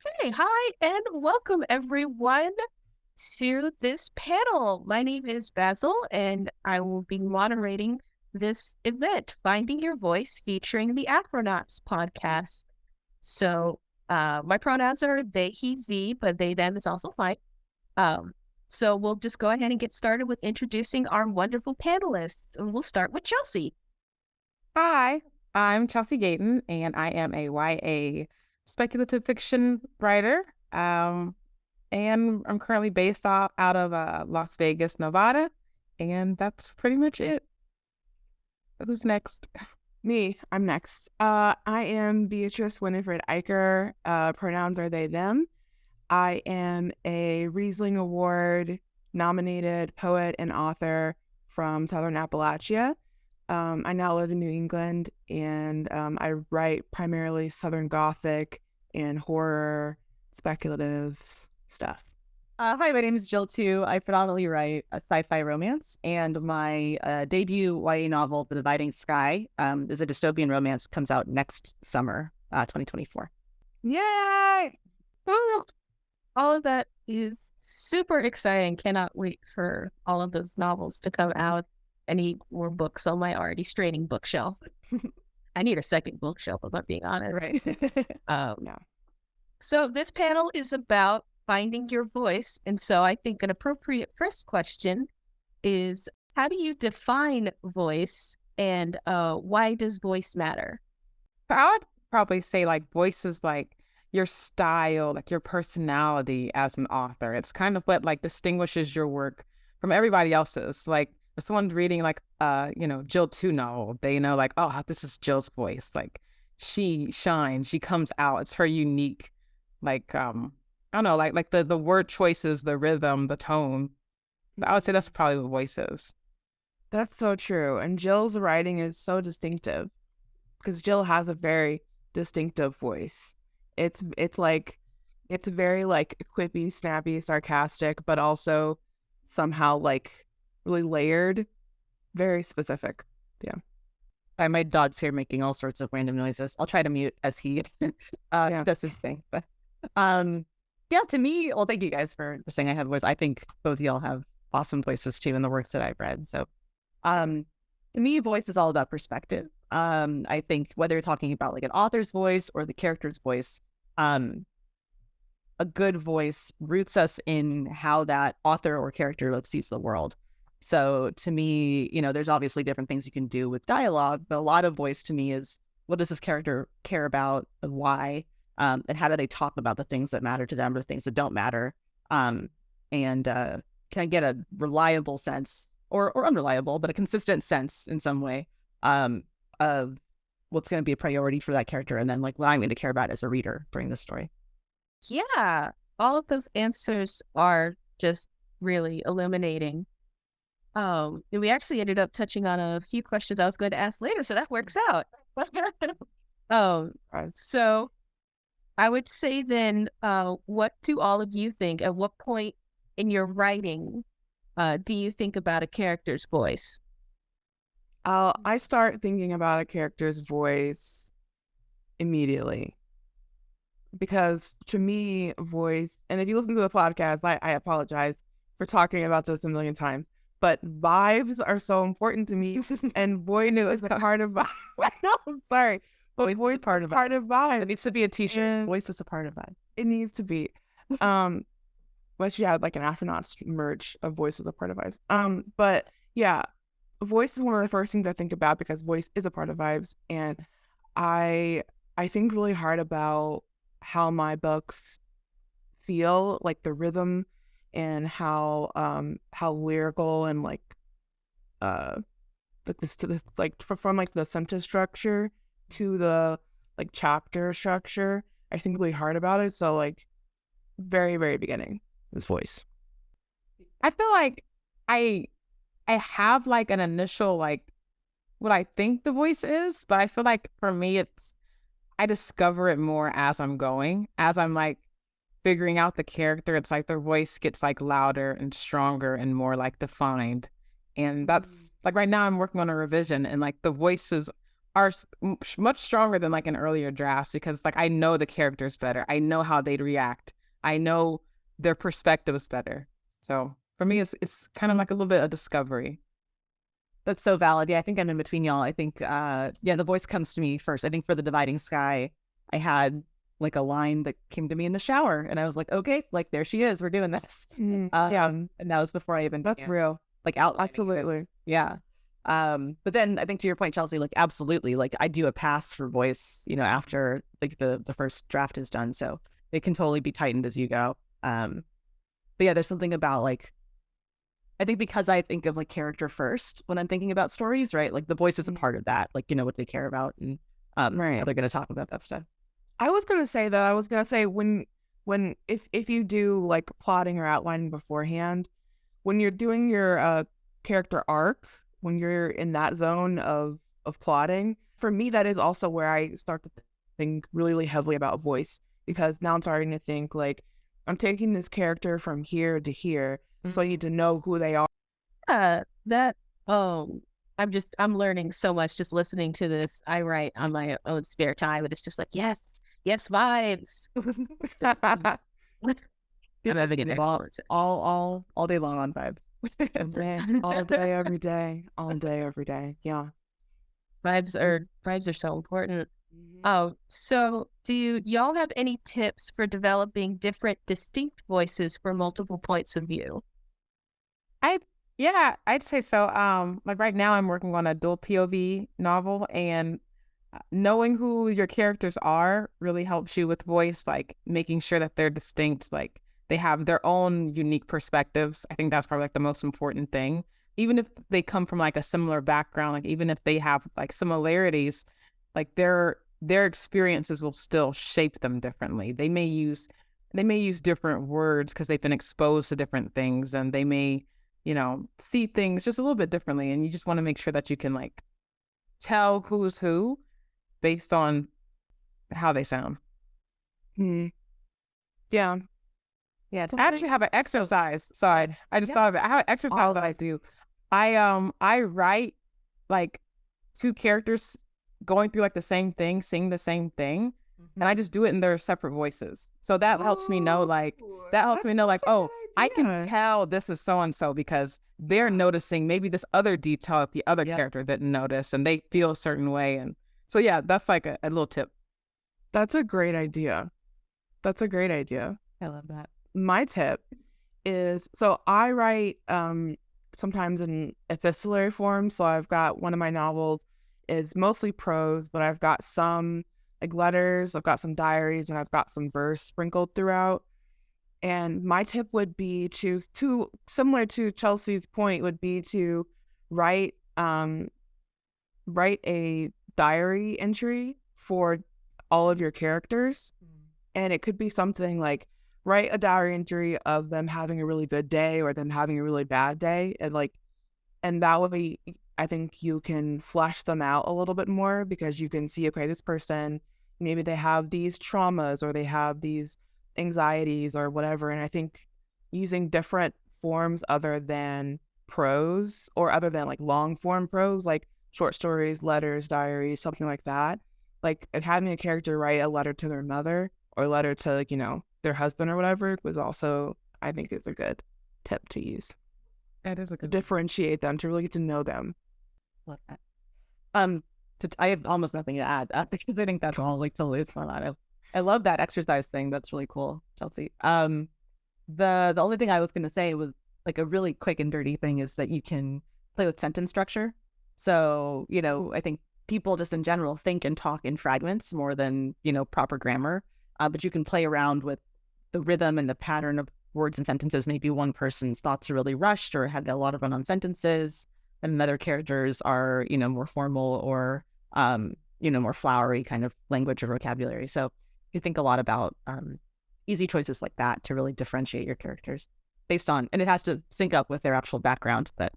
Okay, hi, and welcome everyone to this panel. My name is Basil, and I will be moderating this event, Finding Your Voice, featuring the Afronauts Podcast. So, my pronouns are they, he, ze, but they, them is also fine. So we'll just go ahead and get started with introducing our wonderful panelists. And we'll start with Chelsea. Hi, I'm Chelsea Gayden, and I am a YA speculative fiction writer. And I'm currently based out of Las Vegas, Nevada, and that's pretty much it. Who's next? Me, I'm next. I am Beatrice Iker. Pronouns are they, them. I am a Riesling Award nominated poet and author from Southern Appalachia. I now live in New England, and I write primarily Southern Gothic and horror, speculative stuff. Hi, my name is Jill too. I predominantly write a sci-fi romance, and my debut YA novel, The Dividing Sky, is a dystopian romance. Comes out next summer, 2024. Yay! All of that is super exciting. Cannot wait for all of those novels to come out. I need more books on my already straining bookshelf. I need a second bookshelf, if I'm being honest. Right. Yeah. So this panel is about finding your voice. And so I think an appropriate first question is, how do you define voice, and why does voice matter? I would probably say voice is your style, your personality as an author. It's kind of what distinguishes your work from everybody else's. If someone's reading Jill 2 novel, they know oh, this is Jill's voice. She shines, she comes out. It's her unique, I don't know, the word choices, the rhythm, the tone. So I would say that's probably what voice is. That's so true. And Jill's writing is so distinctive because Jill has a very distinctive voice. It's very quippy, snappy, sarcastic, but also somehow really layered, very specific. Yeah. My dog's here making all sorts of random noises. I'll try to mute as he does his thing. But yeah, to me, well, thank you guys for saying I have a voice. I think both of y'all have awesome voices too in the works that I've read. So to me, voice is all about perspective. I think whether you're talking about an author's voice or the character's voice, a good voice roots us in how that author or character sees the world. So to me, there's obviously different things you can do with dialogue, but a lot of voice to me is, what does this character care about and why? And how do they talk about the things that matter to them or the things that don't matter? And can I get a reliable sense or unreliable, but a consistent sense in some way of what's going to be a priority for that character, and then what I'm going to care about as a reader during this story. Yeah, all of those answers are just really illuminating. And we actually ended up touching on a few questions I was going to ask later, so that works out. So I would say then, what do all of you think? At what point in your writing do you think about a character's voice? I start thinking about a character's voice immediately. Because to me, voice, and if you listen to the podcast, I apologize for talking about this a million times, but vibes are so important to me, and voice is a part of vibes. No, I'm sorry. But voice is part of vibes. It needs to be a t-shirt. Voice is a part of vibe. It needs to be. Unless you had an Afronauts merch of voice is a part of vibes. But yeah, voice is one of the first things I think about because voice is a part of vibes, and I think really hard about how my books feel, the rhythm, and how lyrical and from the sentence structure to the chapter structure. I think really hard about it. So very, very beginning is voice. I feel I have an initial what I think the voice is, but I feel for me I discover it more as I'm going, as I'm figuring out the character. It's their voice gets louder and stronger and more defined. And that's right now I'm working on a revision, and the voices are much stronger than like in earlier drafts, because like I know the characters better. I know how they'd react. I know their perspectives better. So for me, it's kind of like a little bit of discovery. That's so valid. Yeah, I think I'm in between y'all. I think, the voice comes to me first. I think for the Dividing Sky, I had like a line that came to me in the shower, and I was like, okay, like there she is. We're doing this. Yeah, And that was before I even that's real. like outlining it. Absolutely. Yeah. But then I think to your point, Chelsea, like absolutely, like I do a pass for voice, after like the first draft is done. So it can totally be tightened as you go. But yeah, there's something about like, I think because I think of like character first when I'm thinking about stories, right? Like the voice is a part of that, like, what they care about and Right. how they're going to talk about that stuff. I was gonna say when if you do like plotting or outlining beforehand, when you're doing your character arc, when you're in that zone of plotting, for me that is also where I start to think really heavily about voice, because now I'm starting to think like I'm taking this character from here to here, so I need to know who they are. I'm learning so much just listening to this. I write on my own spare time, and it's just like, yes, vibes. And I think it all day long on vibes. All day, every day, all day, every day. Yeah. Vibes are so important. Oh, so do y'all have any tips for developing different distinct voices for multiple points of view? I'd say so. Like right now I'm working on a dual POV novel, and knowing who your characters are really helps you with voice, like making sure that they're distinct, like they have their own unique perspectives. I think that's probably like the most important thing. Even if they come from like a similar background, like even if they have like similarities, like their experiences will still shape them differently. They may use different words because they've been exposed to different things, and they may, see things just a little bit differently. And you just want to make sure that you can like tell who's who based on how they sound. Yeah. Yeah. I actually have an exercise side. I just thought of it. I have an exercise that I do. I write like two characters going through like the same thing, saying the same thing, and I just do it in their separate voices. So that helps me know oh, I can tell this is so and so because they're noticing maybe this other detail that the other character didn't notice, and they feel a certain way. And so yeah, that's like a little tip. That's a great idea. I love that. My tip is, so I write sometimes in epistolary form. So I've got one of my novels is mostly prose, but I've got some like letters, I've got some diaries, and I've got some verse sprinkled throughout. And my tip would be to similar to Chelsea's point, would be to write a diary entry for all of your characters. And it could be something like, write a diary entry of them having a really good day or them having a really bad day. And that way, I think you can flesh them out a little bit more, because you can see, okay, this person, maybe they have these traumas or they have these anxieties or whatever. And I think using different forms other than prose, or other than like long form prose, like short stories, letters, diaries, something like that, like having a character write a letter to their mother or a letter to like, their husband or whatever, was also, I think, is a good tip to use. That is a good to differentiate them, to really get to know them. Love that. I have almost nothing to add because I think that's all like totally is fun. I love that exercise thing. That's really cool, Chelsea. The only thing I was going to say was like a really quick and dirty thing is that you can play with sentence structure. So, I think people just in general think and talk in fragments more than, proper grammar. But you can play around with the rhythm and the pattern of words and sentences. Maybe one person's thoughts are really rushed or had a lot of run-on sentences, and other characters are, more formal or, more flowery kind of language or vocabulary. So you think a lot about easy choices like that to really differentiate your characters based on, and it has to sync up with their actual background. But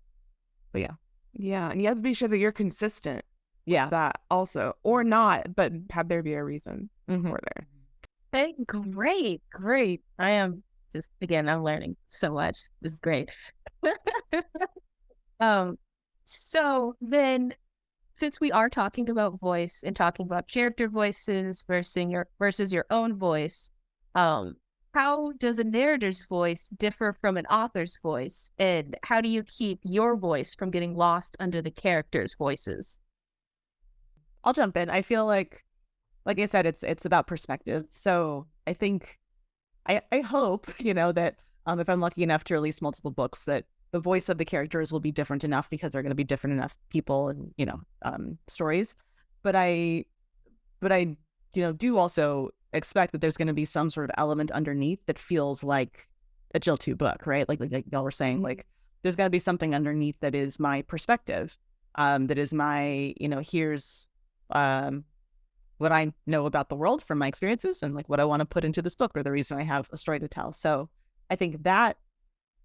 yeah. Yeah, and you have to be sure that you're consistent. Yeah. That also, or not, but have there be a reason for there. Hey, great. I am just, again, I'm learning so much. This is great. So then since we are talking about voice and talking about character voices versus your own voice, how does a narrator's voice differ from an author's voice? And how do you keep your voice from getting lost under the characters' voices? I'll jump in. I feel like I said, it's about perspective. So I think, I hope, that if I'm lucky enough to release multiple books, that the voice of the characters will be different enough because they're going to be different enough people and, stories. But I do also expect that there's going to be some sort of element underneath that feels like a Jill 2 book, right? Like y'all were saying, like there's got to be something underneath that is my perspective, that is my, here's what I know about the world from my experiences and like what I want to put into this book or the reason I have a story to tell. So I think that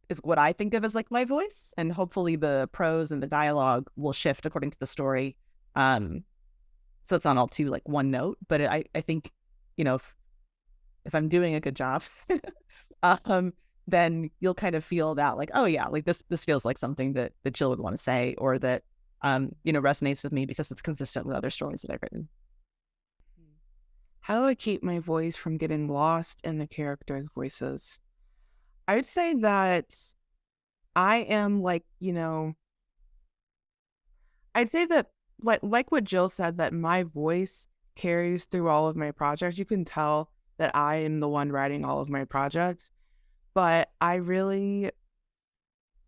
is what I think of as like my voice, and hopefully the prose and the dialogue will shift according to the story. So it's not all too like one note, but I think, if I'm doing a good job, then you'll kind of feel that like, oh yeah, like this feels like something that Jill would want to say, or that, resonates with me because it's consistent with other stories that I've written. How do I keep my voice from getting lost in the characters' voices? I would say that I am like, I'd say that like what Jill said, that my voice carries through all of my projects. You can tell that I am the one writing all of my projects, but I really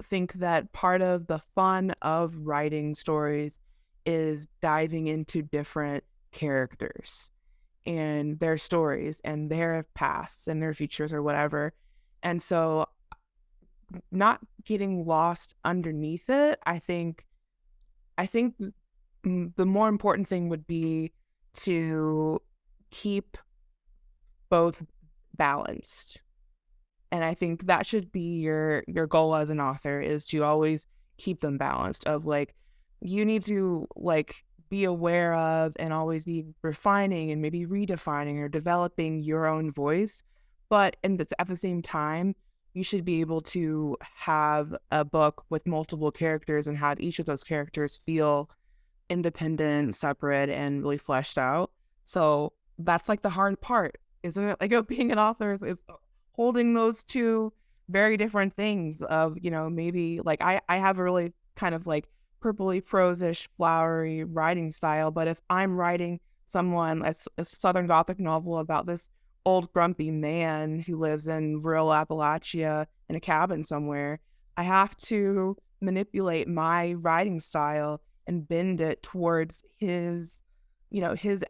think that part of the fun of writing stories is diving into different characters and their stories and their pasts and their futures or whatever. And so not getting lost underneath it, I think the more important thing would be to keep both balanced. And I think that should be your goal as an author, is to always keep them balanced, of like, you need to like be aware of and always be refining and maybe redefining or developing your own voice. But at the same time, you should be able to have a book with multiple characters and have each of those characters feel independent, separate, and really fleshed out. So that's like the hard part, isn't it? Like being an author is holding those two very different things of, maybe like I have a really kind of like purpley prose-ish flowery writing style, but if I'm writing a Southern Gothic novel about this old grumpy man who lives in rural Appalachia in a cabin somewhere, I have to manipulate my writing style and bend it towards his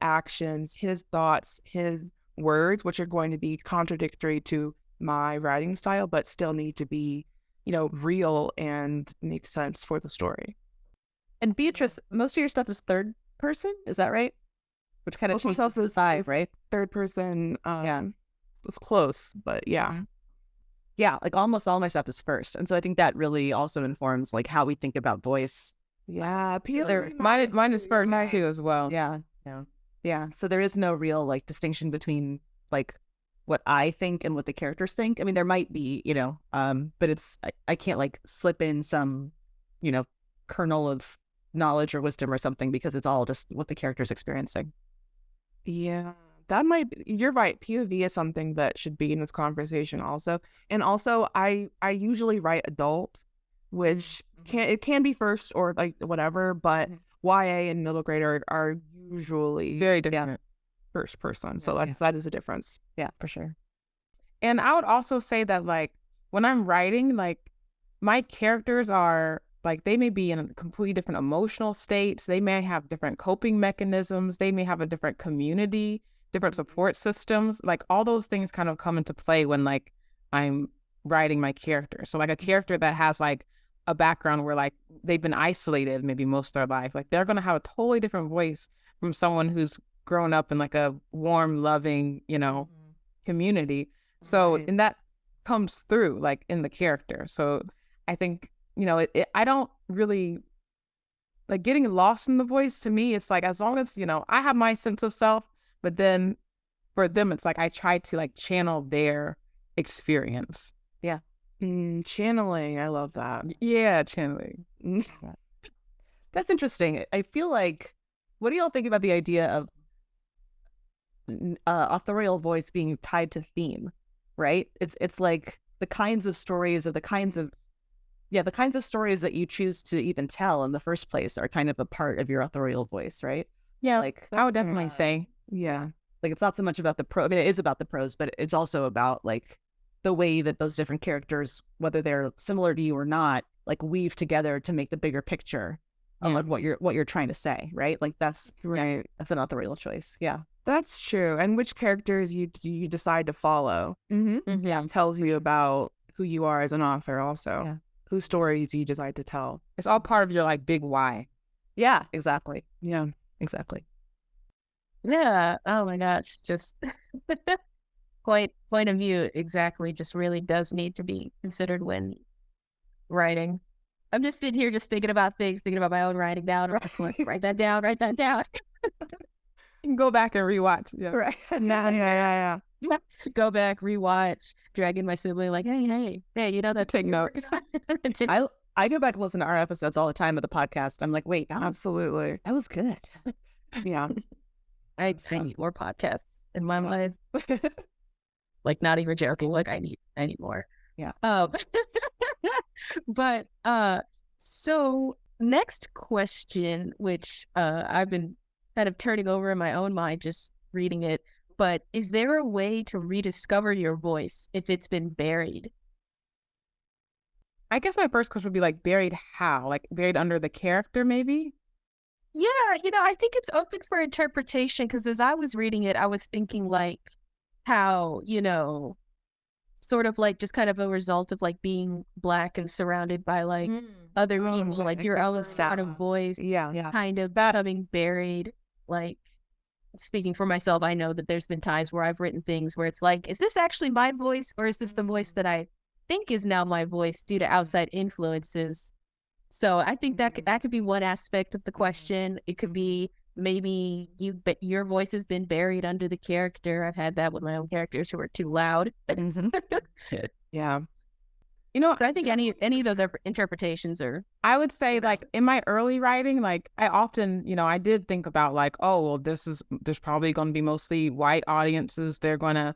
actions, his thoughts, his words, which are going to be contradictory to my writing style, but still need to be, real and make sense for the story. And Beatrice, most of your stuff is third person, is that right? Which kind of changes the vibe, right? Third person, yeah. It's close, but yeah. Yeah, like almost all my stuff is first. And so I think that really also informs like how we think about voice. Yeah, mine is first too as well. Yeah. So there is no real like distinction between like what I think and what the characters think. I mean, there might be, but it's I can't like slip in some, kernel of knowledge or wisdom or something, because it's all just what the character's experiencing. Yeah, you're right. POV is something that should be in this conversation also. And also I usually write adult, which can be first or like whatever, but YA and middle grade are usually very different. First person. So that is a difference. Yeah, for sure. And I would also say that like when I'm writing, like my characters are like, they may be in a completely different emotional states. They may have different coping mechanisms. They may have a different community, different support systems. Like all those things kind of come into play when like I'm writing my character. So like a character that has like a background where like they've been isolated maybe most of their life, like they're going to have a totally different voice from someone who's grown up in like a warm, loving, community. So, and that comes through like in the character. So I think, I don't really like getting lost in the voice. To me, it's like, as long as, I have my sense of self, but then for them, it's like I try to like channel their experience. Yeah. Channeling. I love that. Yeah, channeling. That's interesting. I feel like, what do y'all think about the idea of authorial voice being tied to theme, right? It's like the kinds of stories or the kinds of stories that you choose to even tell in the first place are kind of a part of your authorial voice, right? Yeah, like I would definitely say, yeah, like it's not so much about the I mean, it is about the prose, but it's also about like the way that those different characters, whether they're similar to you or not, like weave together to make the bigger picture of like what you're trying to say, right? Like that's right. that's an authorial choice. Yeah. That's true. And which characters you decide to follow tells you about who you are as an author also. Yeah. Whose stories you decide to tell. it's all part of your like big why. Yeah, exactly. Yeah. Exactly. Yeah. Oh my gosh. Just point of view exactly just really does need to be considered when writing. I'm just sitting here just thinking about things, thinking about my own writing down. Write that down. Write that down. You can go back and rewatch. Yeah. Right. Yeah. Go back, rewatch, dragging my sibling like, hey, you know that. Take notes. I go back and listen to our episodes all the time of the podcast. I'm like, wait, Absolutely. that was good. Yeah. I need more podcasts in my life. Like, not even joking. Like, I need more. Yeah. But so next question, which I've been kind of turning over in my own mind, just reading it. But is there a way to rediscover your voice if it's been buried? I guess my first question would be like buried how? Like buried under the character maybe? Yeah, I think it's open for interpretation because as I was reading it, I was thinking like how, sort of like just kind of a result of like being Black and surrounded by like other people, like your own sort of voice kind of becoming buried. Like speaking for myself, I know that there's been times where I've written things where it's like, is this actually my voice or is this the voice that I think is now my voice due to outside influences? So I think that could be one aspect of the question. It could be maybe your voice has been buried under the character. I've had that with my own characters who are too loud. Yeah. So I think any of those interpretations are. I would say like in my early writing, like I often, I did think about like, oh, well, there's probably going to be mostly white audiences. They don't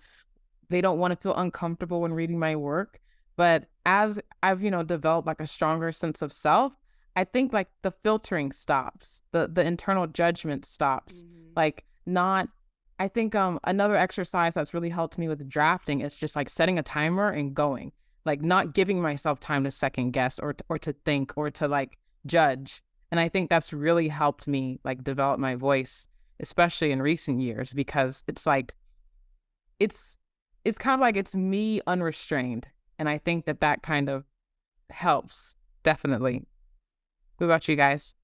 want to feel uncomfortable when reading my work. But as I've, developed like a stronger sense of self, I think like the filtering stops, the internal judgment stops. Like I think another exercise that's really helped me with drafting is just like setting a timer and going, like not giving myself time to second guess or to think or to like judge. And I think that's really helped me like develop my voice, especially in recent years, because it's like, it's kind of like it's me unrestrained. And I think that kind of helps, definitely. What about you guys?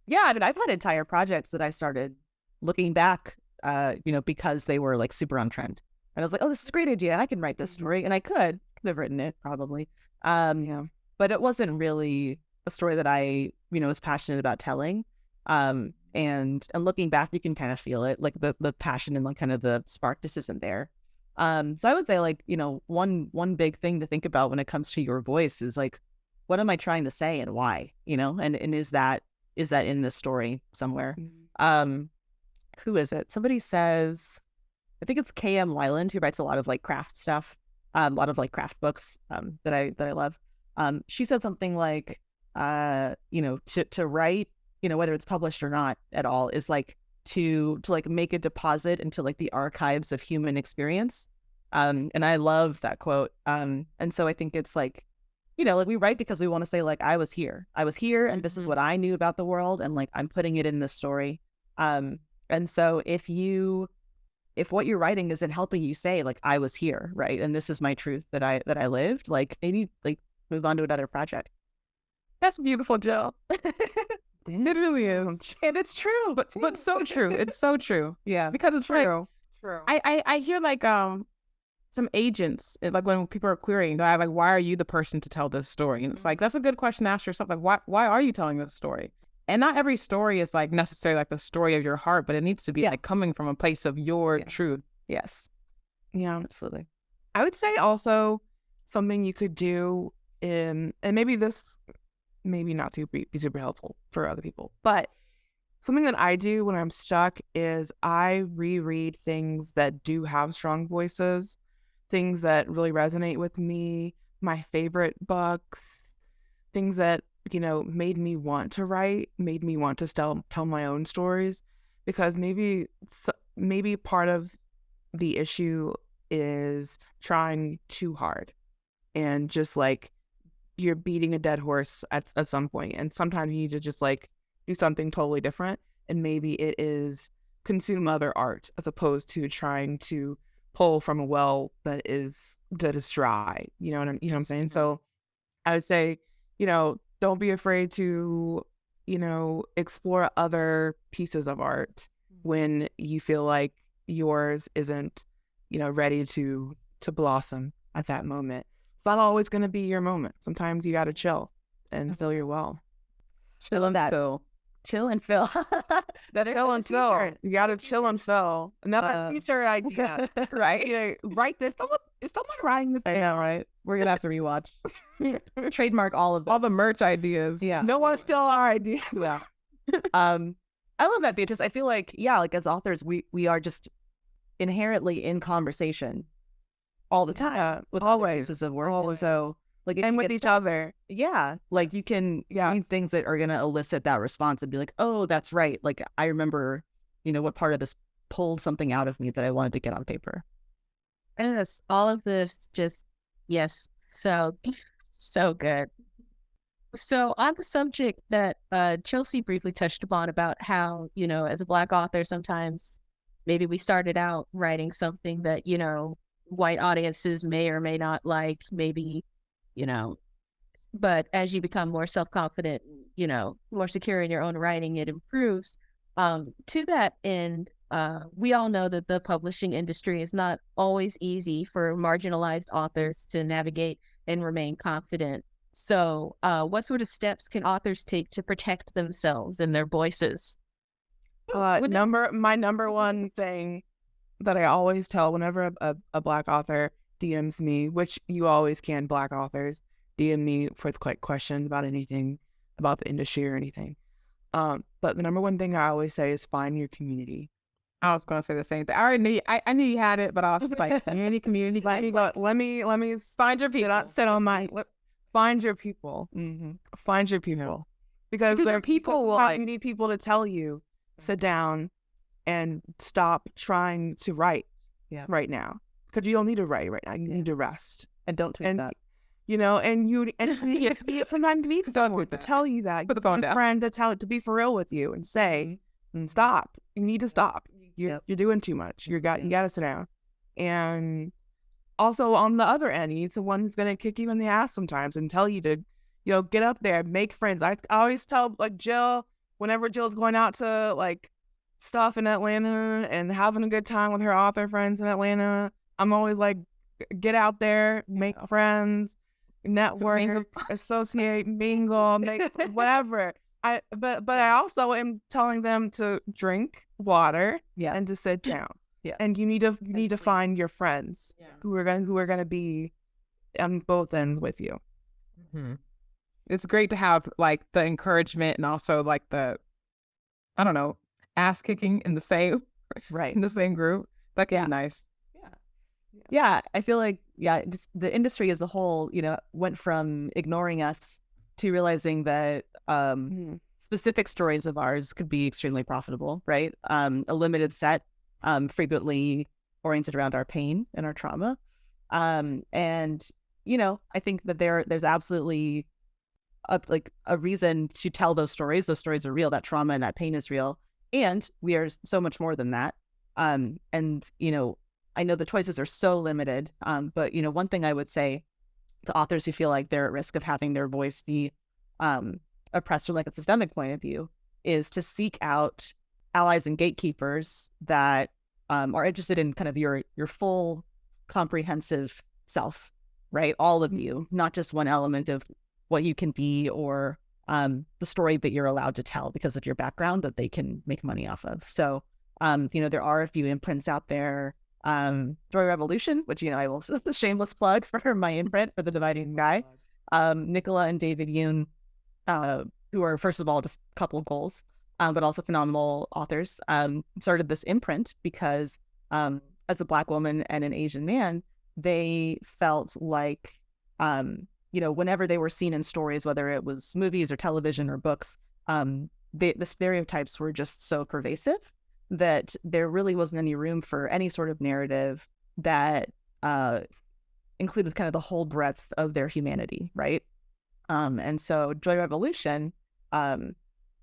Yeah, I mean, I've had entire projects that I started looking back, because they were like super on trend. And I was like, oh, this is a great idea. I can write this story. And I could have written it probably. But it wasn't really a story that I, was passionate about telling. And looking back, you can kind of feel it, like the passion and like kind of the spark just isn't there. So I would say like, one big thing to think about when it comes to your voice is like, what am I trying to say and why, and is that in this story somewhere? Who is it? Somebody says, I think it's K.M. Weiland, who writes a lot of like craft stuff, a lot of like craft books, that I love. She said something like, to write, whether it's published or not at all, is like to like make a deposit into like the archives of human experience. And I love that quote. And so I think it's like, like we write because we want to say like, I was here and this is what I knew about the world. And like, I'm putting it in this story. And so if what you're writing isn't helping you say like, I was here, right, and this is my truth that I lived, like maybe like move on to another project. That's beautiful, Jill. It really is. And it's true. But so true. It's so true. Yeah. Because it's True. I hear like some agents, like when people are querying, they're like, why are you the person to tell this story? And it's like, that's a good question to ask yourself. Like, why are you telling this story? And not every story is like necessarily like the story of your heart, but it needs to be like coming from a place of your truth. Yes. Yeah. Absolutely. I would say also something you could do and maybe this maybe not to be super helpful for other people. But something that I do when I'm stuck is I reread things that do have strong voices, things that really resonate with me, my favorite books, things that, made me want to write, made me want to tell my own stories, because maybe part of the issue is trying too hard and just like you're beating a dead horse at some point. And sometimes you need to just like do something totally different. And maybe it is consume other art as opposed to trying to pull from a well that is dry. You know what I'm saying? So I would say, don't be afraid to, explore other pieces of art when you feel like yours isn't, ready to blossom at that moment. It's not always going to be your moment. Sometimes you got to chill and fill your well. Chill and fill. Chill and fill. Chill and fill. You got to chill and fill. Another t-shirt idea. Right? Write this. Is someone writing this? Yeah, right. We're going to have to rewatch. Trademark all of this. All the merch ideas. Yeah. No one steal our ideas. Yeah. I love that, Beatrice. I feel like, as authors, we are just inherently in conversation all the time with always pieces of work. Always. So, and with each other. Yeah. Like you can read things that are going to elicit that response and be like, oh, that's right. Like I remember, what part of this pulled something out of me that I wanted to get on paper. And all of this just, yes, so good. So on the subject that Chelsea briefly touched upon about how, as a Black author, sometimes maybe we started out writing something that, white audiences may or may not like, maybe, but as you become more self-confident, more secure in your own writing, it improves. To that end, we all know that the publishing industry is not always easy for marginalized authors to navigate and remain confident. So what sort of steps can authors take to protect themselves and their voices? My number one thing that I always tell whenever a Black author DMs me, which you always can, Black authors, DM me for questions about anything, about the industry or anything. But the number one thing I always say is find your community. I was going to say the same thing. I already knew, I knew you had it, but I was just like, community. Let me find your people. Sit on my, find your people. Mm-hmm. Find your people. Because there are people you need people to tell you, sit down and stop trying to write right now. Because you don't need to write right now. You need to rest. And don't tweet that. And sometimes you need someone to tell you that. Put the phone down. A friend to be for real with you and say, stop. You need to stop. You're doing too much. You got to sit down. And also on the other end, you need someone who's going to kick you in the ass sometimes and tell you to, get up there, make friends. I always tell like Jill, whenever Jill's going out to like stuff in Atlanta and having a good time with her author friends in Atlanta, I'm always like, get out there, make friends, network, associate, mingle, make whatever. But I also am telling them to drink water and to sit down. Yeah. And you need to find your friends who are gonna be on both ends with you. Mm-hmm. It's great to have like the encouragement and also like the, I don't know, ass kicking in the same in the same group. That can be nice. Yeah, I feel like just the industry as a whole, went from ignoring us to realizing that specific stories of ours could be extremely profitable, right? A limited set, frequently oriented around our pain and our trauma. And, I think that there's absolutely a reason to tell those stories. Those stories are real. That trauma and that pain is real. And we are so much more than that. And, I know the choices are so limited. But, one thing I would say to authors who feel like they're at risk of having their voice be oppressed from like a systemic point of view is to seek out allies and gatekeepers that are interested in kind of your full comprehensive self, right? All of you, not just one element of what you can be or the story that you're allowed to tell because of your background that they can make money off of. So, there are a few imprints out there. Joy Revolution, which, I will shameless plug for my imprint for The Dividing Sky. Nicola and David Yoon who are, first of all, just a couple of goals, but also phenomenal authors, started this imprint because as a Black woman and an Asian man, they felt like, whenever they were seen in stories, whether it was movies or television or books, the stereotypes were just so pervasive that there really wasn't any room for any sort of narrative that included kind of the whole breadth of their humanity, right? And so Joy Revolution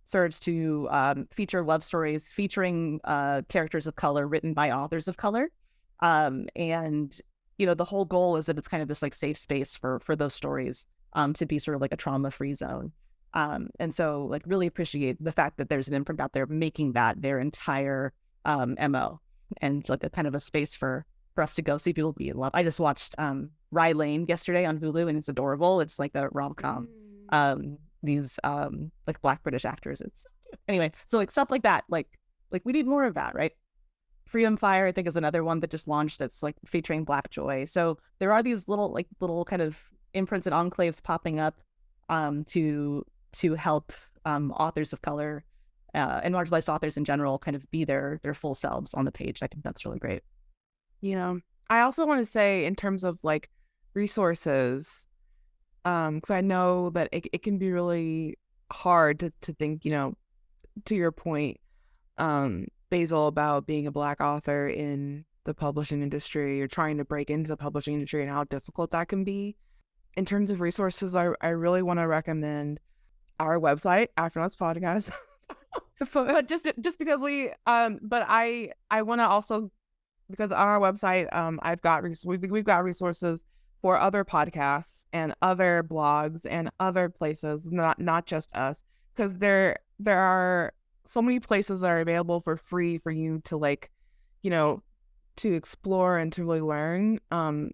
serves to feature love stories featuring characters of color written by authors of color. And, the whole goal is that it's kind of this like safe space for those stories to be sort of like a trauma-free zone. And so like really appreciate the fact that there's an imprint out there making that their entire MO, and like a kind of a space for us to go see people be in love. I just watched Rye Lane yesterday on Hulu, and it's adorable. It's like a rom-com. These like Black British actors. It's so cute. Anyway, so like stuff like that, like we need more of that, right? Freedom Fire, I think, is another one that just launched that's like featuring Black joy. So there are these little kind of imprints and enclaves popping up to help authors of color and marginalized authors in general kind of be their full selves on the page. I think that's really great. Yeah. I also want to say, in terms of like resources, because I know that it can be really hard to think, to your point, Basil, about being a Black author in the publishing industry or trying to break into the publishing industry and how difficult that can be. In terms of resources, I really want to recommend our website, Afronauts Podcast. But just because we, but I want to also, because on our website, we've got resources for other podcasts and other blogs and other places, not just us, because there are so many places that are available for free for you to to explore and to really learn. And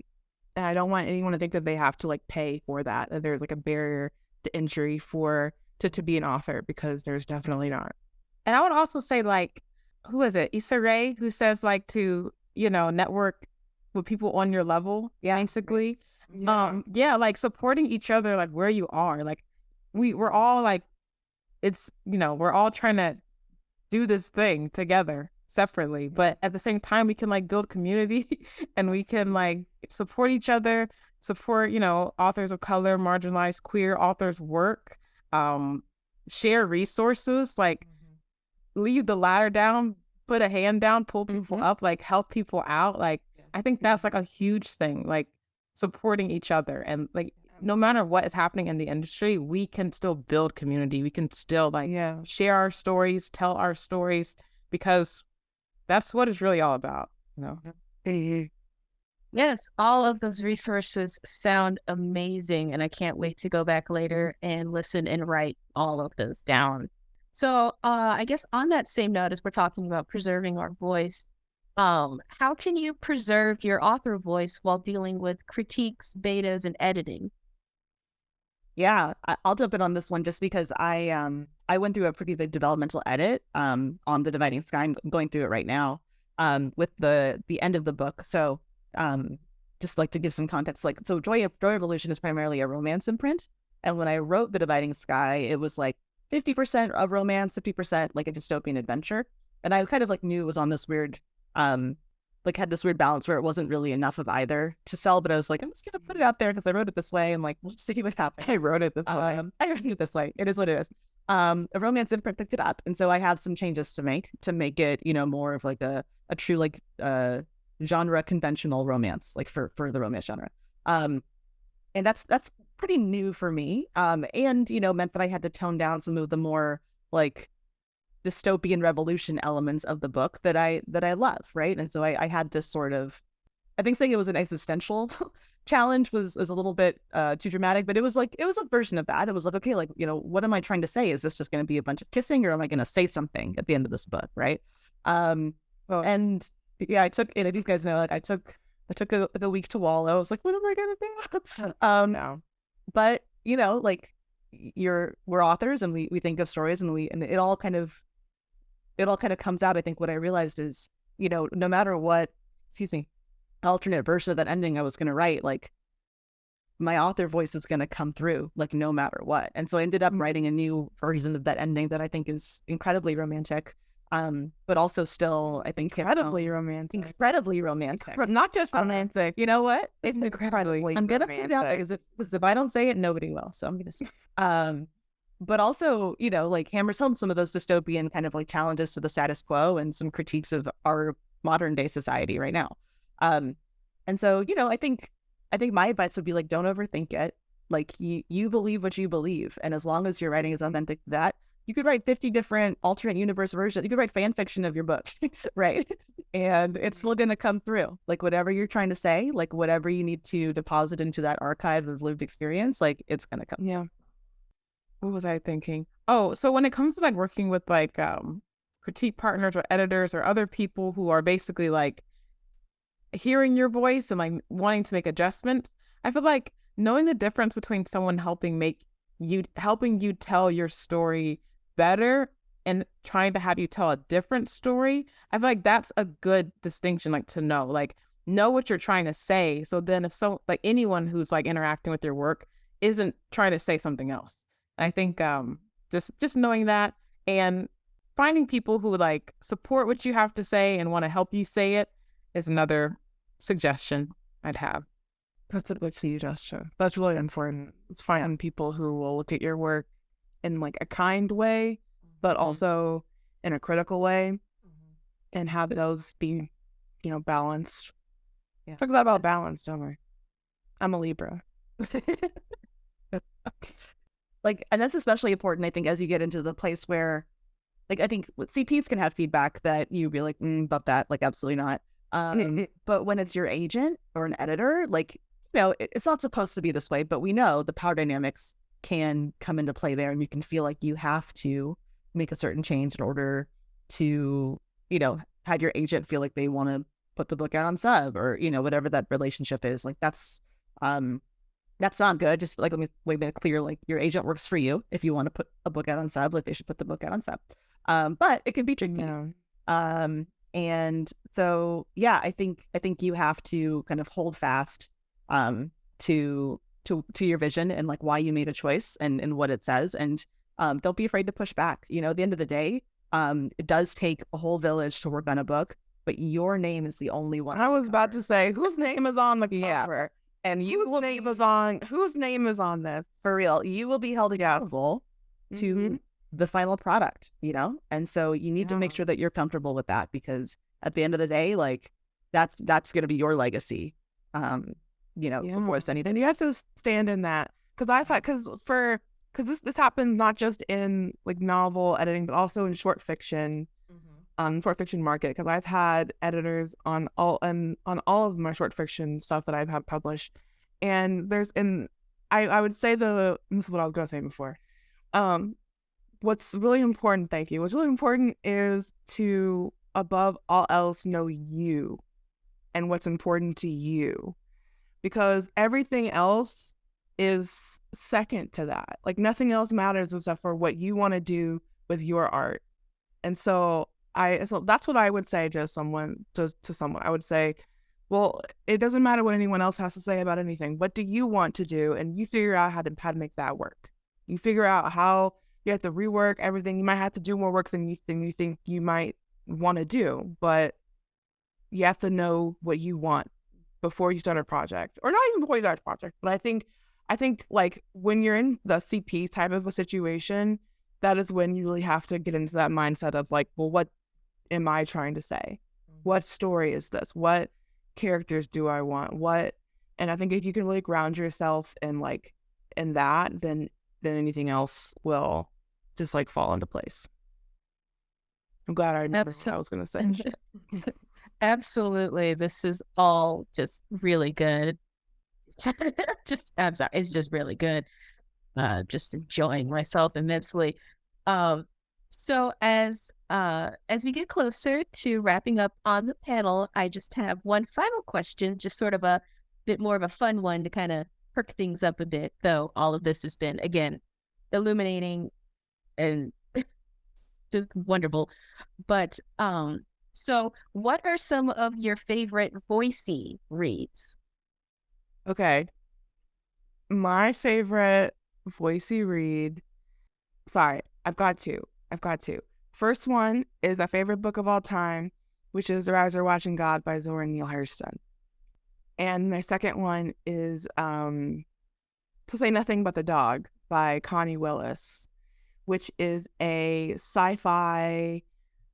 I don't want anyone to think that they have to like pay for that there's like a barrier to entry to be an author, because there's definitely not. And I would also say, like, who is it? Issa Rae, who says like to, network with people on your level, basically. Yeah. Like supporting each other, like where you are. Like we're all like, it's, we're all trying to do this thing together separately, but at the same time we can like build community and we can like support each other, support, authors of color, marginalized, queer authors' work, share resources, like leave the ladder down, put a hand down, pull people up, like help people out. Like I think that's like a huge thing, like supporting each other. And like no matter what is happening in the industry, we can still build community. We can still share our stories, tell our stories, because that's what it's really all about, Yes, all of those resources sound amazing, and I can't wait to go back later and listen and write all of those down. So I guess on that same note, as we're talking about preserving our voice, how can you preserve your author voice while dealing with critiques, betas, and editing? Yeah, I'll jump in on this one just because I went through a pretty big developmental edit on The Dividing Sky. I'm going through it right now with the end of the book. So just like to give some context, like, so Joy Revolution is primarily a romance imprint. And when I wrote The Dividing Sky, it was like 50% of romance, 50% like a dystopian adventure. And I kind of like knew it was on this weird, had this weird balance where it wasn't really enough of either to sell, but I was like, I'm just going to put it out there because I wrote it this way and like, we'll just see what happens. I wrote it this way. I wrote it this way. It is what it is. A romance imprint picked it up. And so I have some changes to make it, more of like a true, like, genre conventional romance, like for the romance genre. And that's pretty new for me. And, meant that I had to tone down some of the more like dystopian revolution elements of the book that I love, right? And so I had this sort of, I think saying it was an existential challenge was a little bit too dramatic, but it was a version of that. It was like, okay, like, what am I trying to say? Is this just going to be a bunch of kissing, or am I going to say something at the end of this book, right? And yeah, I took, these guys know, like I took a week to wallow. I was like, what am I going to do? No. But like we're authors and we think of stories and it all kind of comes out. I think what I realized is, no matter what, alternate version of that ending I was going to write, like my author voice is going to come through, like, no matter what. And so I ended up writing a new version of that ending that I think is incredibly romantic, but also still, I think, Incredibly romantic. Incredibly romantic. Not just romantic. You know what? It's incredibly I'm going to put it out there because if I don't say it, nobody will. So I'm going to say but also, you know, like, hammers home some of those dystopian kind of like challenges to the status quo and some critiques of our modern day society right now. And so, you know, I think my advice would be, like, don't overthink it. Like, you believe what you believe. And as long as your writing is authentic to that, you could write 50 different alternate universe versions. You could write fan fiction of your books, right? And it's still going to come through. Like, whatever you're trying to say, like, whatever you need to deposit into that archive of lived experience, like, it's going to come. Yeah. What was I thinking? Oh, so when it comes to like working with like critique partners or editors or other people who are basically like hearing your voice and like wanting to make adjustments, I feel like knowing the difference between someone helping you tell your story better and trying to have you tell a different story, I feel like that's a good distinction, like, to know what you're trying to say. So then if like anyone who's like interacting with your work isn't trying to say something else. I think just knowing that and finding people who like support what you have to say and want to help you say it is another suggestion I'd have. That's a good suggestion. That's really important. It's finding people who will look at your work in like a kind way, but also in a critical way, and have those be, you know, balanced. Yeah. Talk a lot about balance, don't we? I'm a Libra. Like, and that's especially important, I think, as you get into the place where, like, I think CPs can have feedback that you be like, about that, like, absolutely not. But when it's your agent or an editor, like, you know, it's not supposed to be this way, but we know the power dynamics can come into play there, and you can feel like you have to make a certain change in order to, you know, have your agent feel like they want to put the book out on sub, or, you know, whatever that relationship is. Like, that's not good. Just like, let me make that clear. Like, your agent works for you. If you want to put a book out on sub, like, they should put the book out on sub. But it can be tricky. Yeah. And so, yeah, I think you have to kind of hold fast to your vision and like why you made a choice and what it says, and don't be afraid to push back. You know, at the end of the day, it does take a whole village to work on a book, but your name is the only one. I was about to say, whose name is on the cover? Yeah. And whose name is on this? For real, you will be held accountable to the final product, you know? And so you need to make sure that you're comfortable with that, because at the end of the day, like, that's going to be your legacy, you know, before it's anything. And you have to stand in that. Because this happens not just in like novel editing, but also in short fiction, short fiction market. Because I've had editors on all of my short fiction stuff that I've had published, and I would say this is what I was going to say before. What's really important, what's really important is to, above all else, know you and what's important to you, because everything else is second to that. Like, nothing else matters except for what you want to do with your art. And so that's what I would say to someone. I would say, well, it doesn't matter what anyone else has to say about anything. What do you want to do? And you figure out how to make that work. You figure out how you have to rework everything. You might have to do more work than you think you might want to do, but you have to know what you want before you start a project, or not even before you start a project. But I think like when you're in the CP type of a situation, that is when you really have to get into that mindset of like, well, what am I trying to say? What story is this? What characters do I want? And I think if you can really ground yourself in that, then anything else will just like fall into place. I'm glad I remembered what I was going to say. Absolutely. This is all just really good. I'm sorry. It's just really good. Just enjoying myself immensely. So as we get closer to wrapping up on the panel, I just have one final question, just sort of a bit more of a fun one to kind of perk things up a bit, though all of this has been, again, illuminating and just wonderful. But so what are some of your favorite voicey reads? Okay. My favorite voicey read. Sorry, I've got two. First one is a favorite book of all time, which is The Rise or Watching God by Zora Neale Hurston. And my second one is To Say Nothing But the Dog by Connie Willis, which is a sci-fi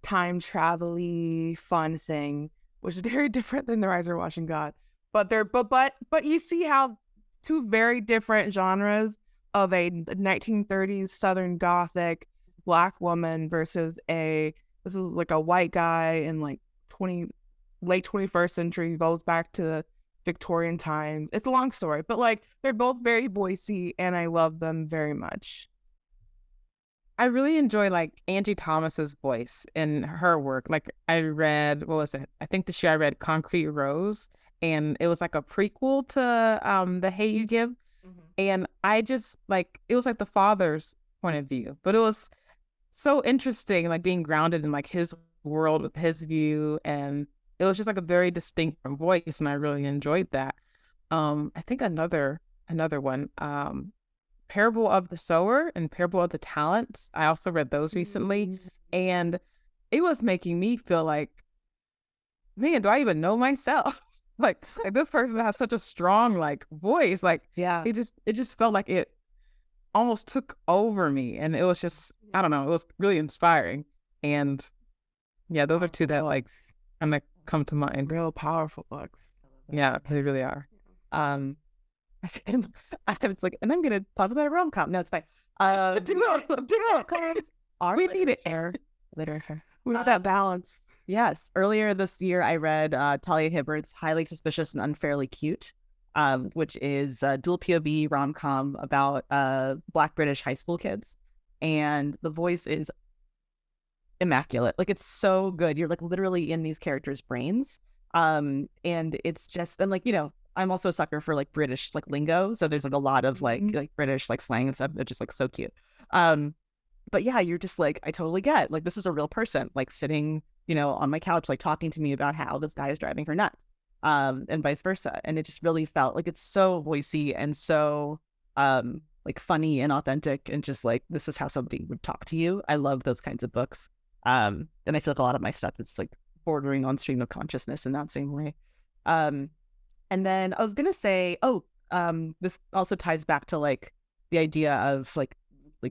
time travel-y fun thing, which is very different than The Rise or Watching God. But you see how two very different genres of a 1930s Southern Gothic Black woman versus this is like a white guy in like late 21st century, goes back to Victorian times. It's a long story, but like they're both very voicey and I love them very much. I really enjoy like Angie Thomas's voice in her work. Like I read, what was it? I think this year I read Concrete Rose, and it was like a prequel to The Hate You Give. And I just like, it was like the father's point of view, but it was so interesting, like being grounded in like his world with his view. And it was just like a very distinct voice. And I really enjoyed that. I think another one, Parable of the Sower and Parable of the Talents. I also read those recently. And it was making me feel like, man, do I even know myself? like this person has such a strong like voice. Like, Yeah. it just felt like it almost took over me. And it was just, I don't know, it was really inspiring. And yeah, those are two that like kind of come to mind. Real powerful books. Yeah, they really are. It's like, and I'm gonna talk about a rom-com. No, it's fine. We need it. Literature. We want that balance. Yes. Earlier this year, I read Talia Hibbert's Highly Suspicious and Unfairly Cute, which is a dual POV rom-com about Black British high school kids. And the voice is immaculate. Like, it's so good. You're like literally in these characters' brains. And it's just, and like, you know, I'm also a sucker for like British like lingo. So there's like a lot of like British like slang and stuff. It's just like so cute. But yeah, you're just like, I totally get, like, this is a real person, like sitting, you know, on my couch, like talking to me about how this guy is driving her nuts, and vice versa. And it just really felt like it's so voicey and so, like funny and authentic and just like, this is how somebody would talk to you. I love those kinds of books. And I feel like a lot of my stuff is like bordering on stream of consciousness in that same way. And then I was going to say, this also ties back to like the idea of like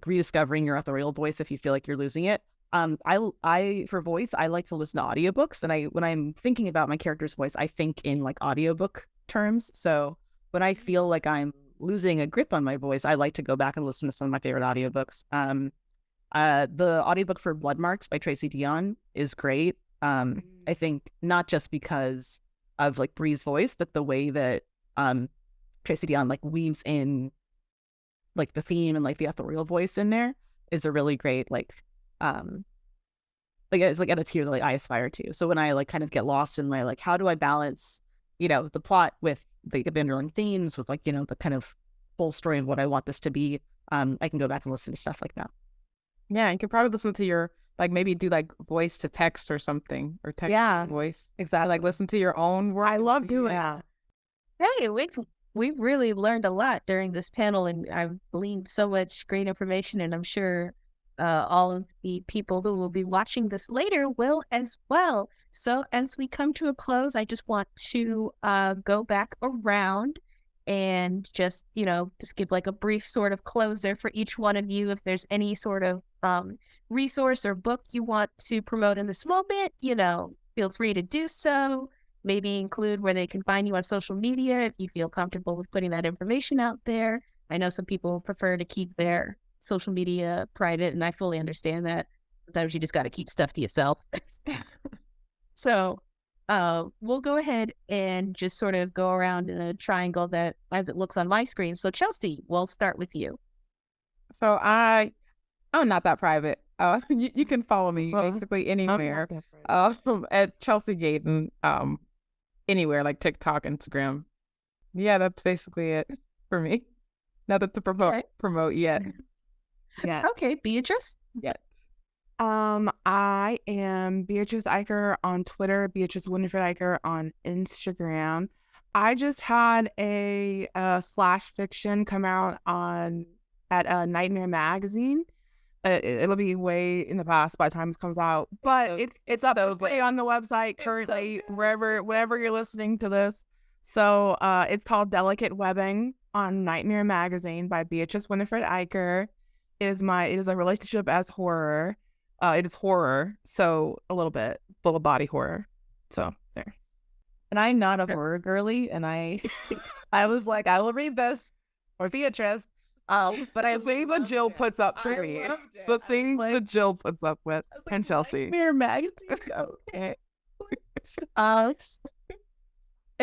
rediscovering your authorial voice if you feel like you're losing it. I for voice, I like to listen to audiobooks, and when I'm thinking about my character's voice, I think in like audiobook terms. So when I feel like I'm losing a grip on my voice, I like to go back and listen to some of my favorite audiobooks. The audiobook for Blood Marks by Tracy Dion is great. I think not just because of like Bree's voice, but the way that Tracy Dion like weaves in like the theme and like the authorial voice in there is a really great like it's like at a tier that like I aspire to. So when I like kind of get lost in my like, how do I balance, you know, the plot with the underlying themes with like, you know, the kind of full story of what I want this to be, I can go back and listen to stuff like that. Yeah, you could probably listen to your, like maybe do like voice to text or something, or text to voice. Exactly. Like listen to your own work. I love doing that. Hey, we really learned a lot during this panel, and I've gleaned so much great information, and I'm sure all of the people who will be watching this later will as well. So as we come to a close, I just want to go back around and just give like a brief sort of closer for each one of you. If there's any sort of resource or book you want to promote in this moment, feel free to do so. Maybe include where they can find you on social media if you feel comfortable with putting that information out there. I know some people prefer to keep their social media private, and I fully understand that. Sometimes you just got to keep stuff to yourself. So we'll go ahead and just sort of go around in a triangle that as it looks on my screen. So Chelsea, we'll start with you. So I'm not that private. You can follow me basically anywhere at Chelsea Gayden, anywhere like TikTok, Instagram. Yeah, that's basically it for me. Nothing to promote yet. Yeah. Okay, Beatrice. Yeah. I am Beatrice Iker on Twitter, Beatrice Winifred Iker on Instagram. I just had a slash fiction come out at Nightmare Magazine. It'll be way in the past by the time it comes out, but it's up on the website currently, wherever you're listening to this. So it's called Delicate Webbing on Nightmare Magazine by Beatrice Iker. It is a relationship as horror. It is horror, so a little bit full of body horror. So there. And I'm not a horror girly, and I was like, I will read this or Beatrice. But I think that Jill puts up for me. The things that Jill puts up with, and Chelsea. Nightmare Magazine. Okay. And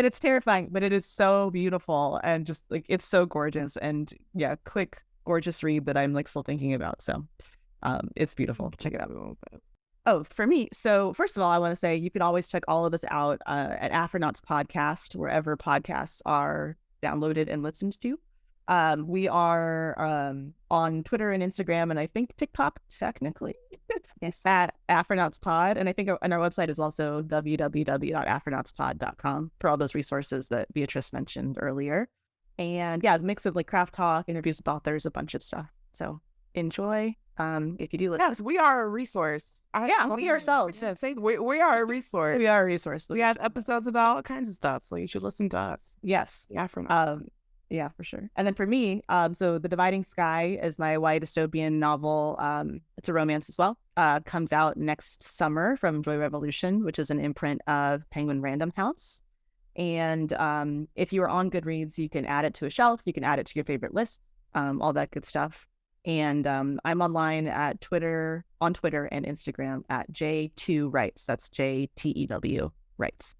it's terrifying, but it is so beautiful and just like it's so gorgeous. And yeah, quick, gorgeous read that I'm like still thinking about. So it's beautiful. Check it out. Oh, for me. So first of all, I want to say you can always check all of us out at Afronauts Podcast, wherever podcasts are downloaded and listened to. We are on Twitter and Instagram, and I think TikTok, technically. Yes, at Afronauts Pod. And I think our website is also www.afronautspod.com for all those resources that Beatrice mentioned earlier. And yeah, a mix of like craft talk, interviews with authors, a bunch of stuff. So enjoy. If you do listen. Yes, we are a resource. We ourselves. Yes, we are a resource. We are a resource. We have episodes about all kinds of stuff, so you should listen to us. Yes. Yeah, from yeah, for sure. And then for me, so The Dividing Sky is my YA dystopian novel. It's a romance as well. Comes out next summer from Joy Revolution, which is an imprint of Penguin Random House. And if you are on Goodreads, you can add it to a shelf. You can add it to your favorite lists, all that good stuff. And I'm online on Twitter and Instagram at J2Writes. That's JTEW Writes.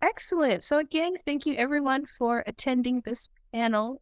Excellent. So again, thank you everyone for attending this panel.